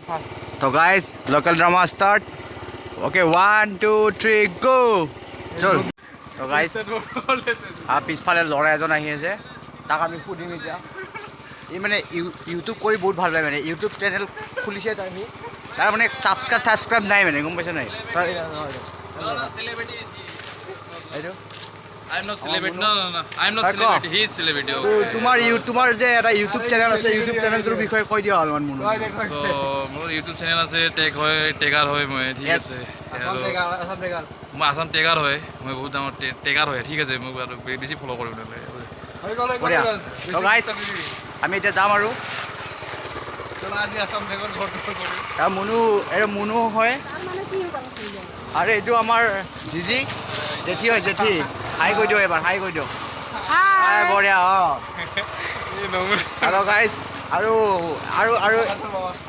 So guys, local drama start. Okay, 1, 2, 3, go. চল। So guys, পিছফালে ল'ৰা এজন আহি আছে, তাক আমি সুধিম এতিয়া। ই মানে ইউটিউব কৰি বহুত ভাল পায় মানে, ইউটিউব চেনেল খুলিছে তাৰ মানে ছাবস্ক্ৰাইব নাই মানে, গম পাইছে নাই? এইটো I'm not celebrity. No. I'm not celebrity. He is celebrity. তোমাৰ যে এটা ইউটিউব চেনেল আছে, ইউটিউব চেনেলটোৰ বিষয়ে কৈ দিয়া অলপমান মোৰ। So মোৰ ইউটিউব চেনেল আছে, টেগাৰ হয় মই, ঠিক আছে। মই আসাম টেগাৰ হয়, মই বহুত ডাঙৰ টেগাৰ হয়, ঠিক আছে। মোক আৰু বেছি ফ'ল' কৰিম নহ'লে। আমি এতিয়া যাম আৰু মুনু হয় আৰু এইটো আমাৰ জিজি জেঠি হয়, জেঠি। হাই কৈ দিয়ক এবাৰ, হাই কৈ দিয়ক। হাই বঢ়িয়া। Hello' guys. আৰু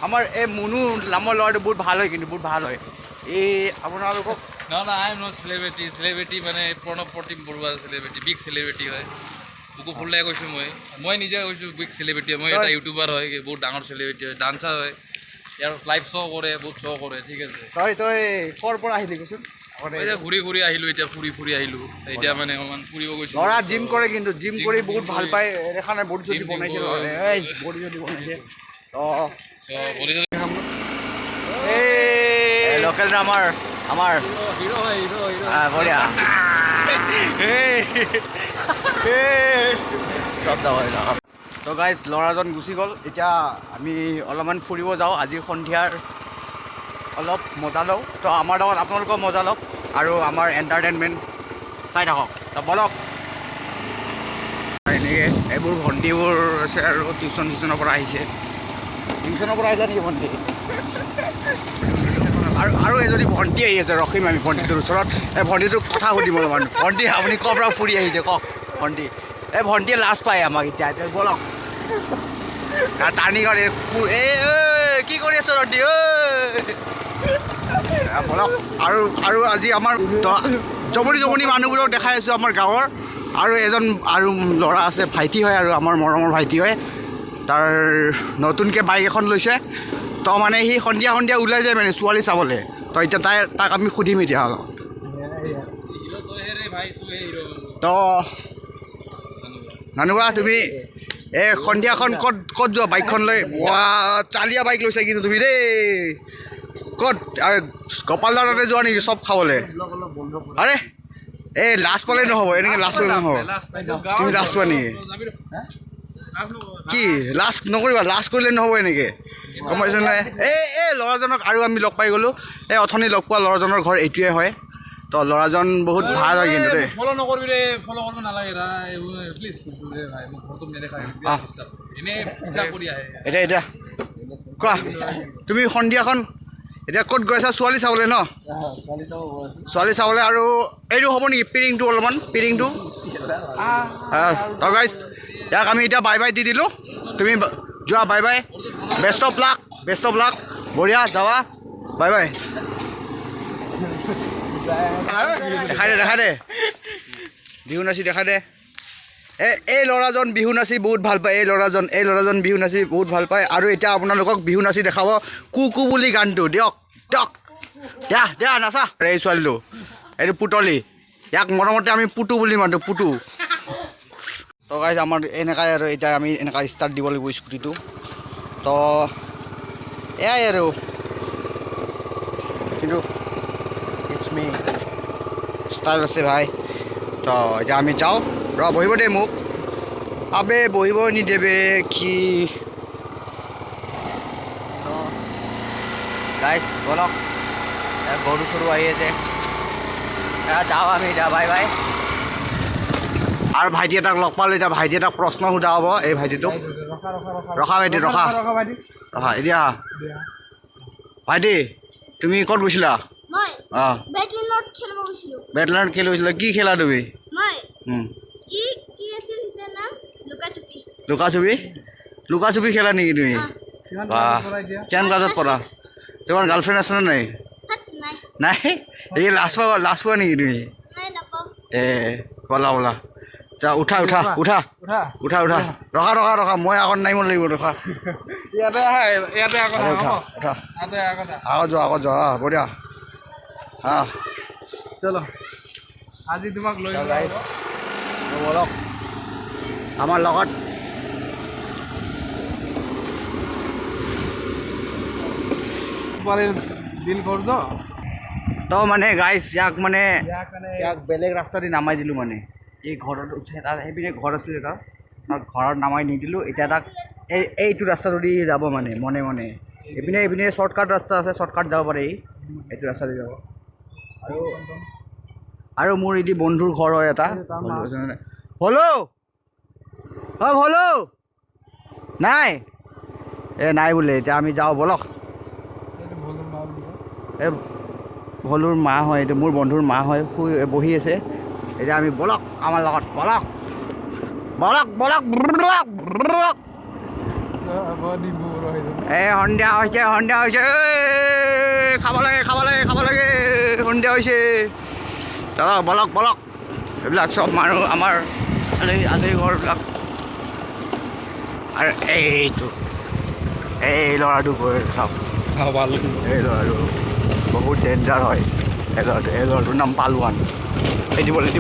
আমাৰ এই মুনু নামৰ ল'ৰাটো বহুত ভাল হয়, কিন্তু বহুত ভাল হয়। এই আপোনালোকক আই এম নট চেলিব্ৰিটি মানে Pranab Pratim Baruah celebrity, big celebrity হয়। মোকো ফুল্লাই কৈছোঁ, মই নিজে কৈছোঁ বিগ চেলিব্ৰিটি। মই এটা ইউটিউবাৰ হয়, বহুত ডাঙৰ চেলিব্ৰিটি হয়, ডান্সাৰ হয়, ইয়াৰ লাইভ শ্ব' কৰে, বহুত শ্ব' কৰে, ঠিক আছে। তই ক'ৰ পৰা আহিলি কচোন? এতিয়া ঘূৰি আহিলোঁ, এতিয়া ফুৰি আহিলোঁ। এতিয়া মানে অকণমান ফুৰিব গৈছোঁ। ল'ৰা জিম কৰে, কিন্তু জিম কৰি বহুত ভাল পায়। দেখা নাই বডি চডি বনাইছে, বডি চডি বনাইছে। এই লোকেল ড্ৰামাৰ আমাৰ বঢ়িয়া চব যাব। তো গাইজ, ল'ৰাজন গুচি গ'ল। এতিয়া আমি অলপমান ফুৰিব যাওঁ। আজি সন্ধিয়াৰ অলপ মজা লওঁ। তো আমাৰ লগত আপোনালোকেও মজা লওক আৰু আমাৰ এণ্টাৰটেইনমেণ্ট চাই থাকক। তো বলক। এনেকৈ এইবোৰ ভণ্টিবোৰ আছে আৰু টিউচনৰ পৰা আহিছে। টিউচনৰ পৰা আহিছে নেকি ভণ্টি? আৰু এজনী ভণ্টি আহি আছে, ৰখিম আমি ভণ্টিটোৰ ওচৰত। এই ভণ্টিটোক কথা সুধিম অলপমান। ভণ্টি, আপুনি ক'ৰ পৰা ফুৰি আহিছে কওক ভণ্টি? এই ভণ্টিয়ে লাজ পায় আমাক এতিয়া। বলক টানি গাড়ী কি কৰি আছ ভণ্টি? বলক। আৰু আজি আমাৰ জমনি মানুহবোৰক দেখাই আছোঁ আমাৰ গাঁৱৰ। আৰু এজন আৰু ল'ৰা আছে, ভাইটি হয় আৰু আমাৰ মৰমৰ ভাইটি হয়। তাৰ নতুনকৈ বাইক এখন লৈছে। তো মানে সি সন্ধিয়া ওলাই যায় মানে ছোৱালী চাবলৈ। তো এতিয়া তাক আমি সুধিম এতিয়া। তো নানুবা, তুমি এই সন্ধিয়াখন ক'ত যোৱা বাইকখন লৈ? চালিয়া বাইক লৈছা কিন্তু তুমি দেই। ক'ত গোপাল দাদাতে যোৱা নেকি চব খাবলৈ? আৰে এই লাজ পালে নহ'ব, এনেকৈ লাজ পালে নহ'ব। তুমি লাজ পোৱা নেকি? কি লাজ নকৰিবা, লাজ কৰিলে নহ'ব এনেকৈ, গম পাইছে নাই? এই ল'ৰাজনক আৰু আমি লগ পাই গ'লোঁ। এই অথনি লগ পোৱা ল'ৰাজনৰ ঘৰ এইটোৱে হয়। তো ল'ৰাজন বহুত ভাল হয় কিন্তু দেই। ফ'ল' নকৰিবি দে, ফ'ল' কৰিব নালাগে প্লিজ। এতিয়া কোৱা, তুমি সন্ধিয়াখন এতিয়া ক'ত গৈ আছা? ছোৱালী চাবলৈ ন? ছোৱালী চাবলৈ। আৰু এইটো হ'ব নেকি পিৰিংটো? অলপমান পিৰিংটো। গাইজ, ইয়াক আমি এতিয়া বাই বাই দি দিলোঁ। তুমি যোৱা, bye bye. Best of luck. বঢ়িয়া, যাবা, বাই বাই। দেখাই দে বিহু নাচি দেখাই দে। এই ল'ৰাজন বিহু নাচি বহুত ভাল পায়। এই ল'ৰাজন বিহু নাচি বহুত ভাল পায়। আৰু এতিয়া আপোনালোকক বিহু নাচি দেখাব কু বুলি গানটো। দিয়ক দিয়া নাচা। এই ছোৱালীটো, এইটো পুতলি, ইয়াক মৰমতে আমি পুতু বুলি মাতোঁ, পুতু। তো গাইজ, আমাৰ এনেকুৱাই আৰু এতিয়া আমি এনেকুৱা ষ্টাৰ্ট দিব লাগিব স্কুটিটো। তো এয়াই আৰু, কিন্তু ইটছ মি ষ্টাইল আছে ভাই। তো এতিয়া আমি যাওঁ। বহিব দে মোক। আবে বহিব নিদেবে কি? গাইজ বলক, গৰু চৰু আহি আছে। যাওঁ আমি এতিয়া, বাই বাই। আৰু ভাইটি এটাক লগ পালোঁ। এতিয়া ভাইটি এটাক প্ৰশ্ন সোধা হ'ব। এই ভাইটিটোক ৰখা ভাইটি, ৰখা এতিয়া। ভাইটি, তুমি ক'ত গৈছিলা? বেটলেণ্ডত খেলিব গৈছিলা। কি খেলা তুমি? লুকা চুপি খেলা নেকি তুমি? কিমান ক্লাছত পঢ়া? তোমাৰ গাৰ্লফ্ৰেণ্ড আছে নে নাই? এই লাজ পোৱা নেকি তুমি? বলা যা, উঠা। ৰখা, মই আগত নামিব লাগিব, ৰখা। ইয়াতে আহা ইয়াতে আগত আৰে আহা উঠা ইয়াতে আগত আহা আগত যোৱা বঢ়িয়া চলো আজি তোমাক লৈ গাইজ বলক আমাৰ লগত দিল কৰদ তো মানে গাইজ ইয়াক বেলেগ ৰাস্তা দি নামাই দিলোঁ মানে এই ঘৰত উঠে তাত সেইপিনে ঘৰ আছিলে তাত ঘৰত নামাই নিদিলোঁ এতিয়া তাক এইটো ৰাস্তাটো দি যাব মানে মনে মনে এইপিনে শ্বৰ্টকাট ৰাস্তা আছে শ্বৰ্টকাট যাব পাৰে এইটো ৰাস্তা দি যাব আৰু মোৰ এটি বন্ধুৰ ঘৰ হয় এটা হলো হলো নাই নাই বোলে এতিয়া আমি যাওঁ বলক এই ভলুৰ মা হয় এইটো মোৰ বন্ধুৰ মা হয় শুই বহি আছে এতিয়া আমি বলক আমাৰ লগত বলক সন্ধিয়া হৈছে খাব লাগে সন্ধিয়া হৈছে চলক বলক এইবিলাক চব মানুহ আমাৰ আলহী ঘৰবিলাক আৰু এই ল'ৰাটো চাওক এই ল'ৰাটো বহুত ডেঞ্জাৰ হয় এই ল'ৰাটোৰ নাম পালোৱান এই দিবলৈ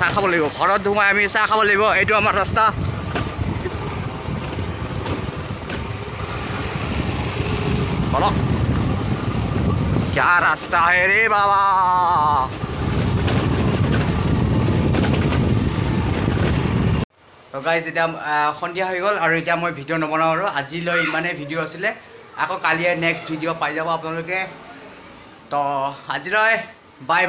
চাহ খাব লাগিব ঘৰত সোমাই আমি চাহ খাব লাগিব এইটো আমাৰ ৰাস্তা বলক क्या रास्ता है रे बाबा তো গাইজ এতিয়া সন্ধিয়া হৈ গ'ল আৰু এতিয়া মই ভিডিঅ' নবনাওঁ আৰু আজিলৈ ইমানেই ভিডিঅ' আছিলে আকৌ কালিয়ে নেক্সট ভিডিঅ' পাই যাব আপোনালোকে তো আজিলৈ বাই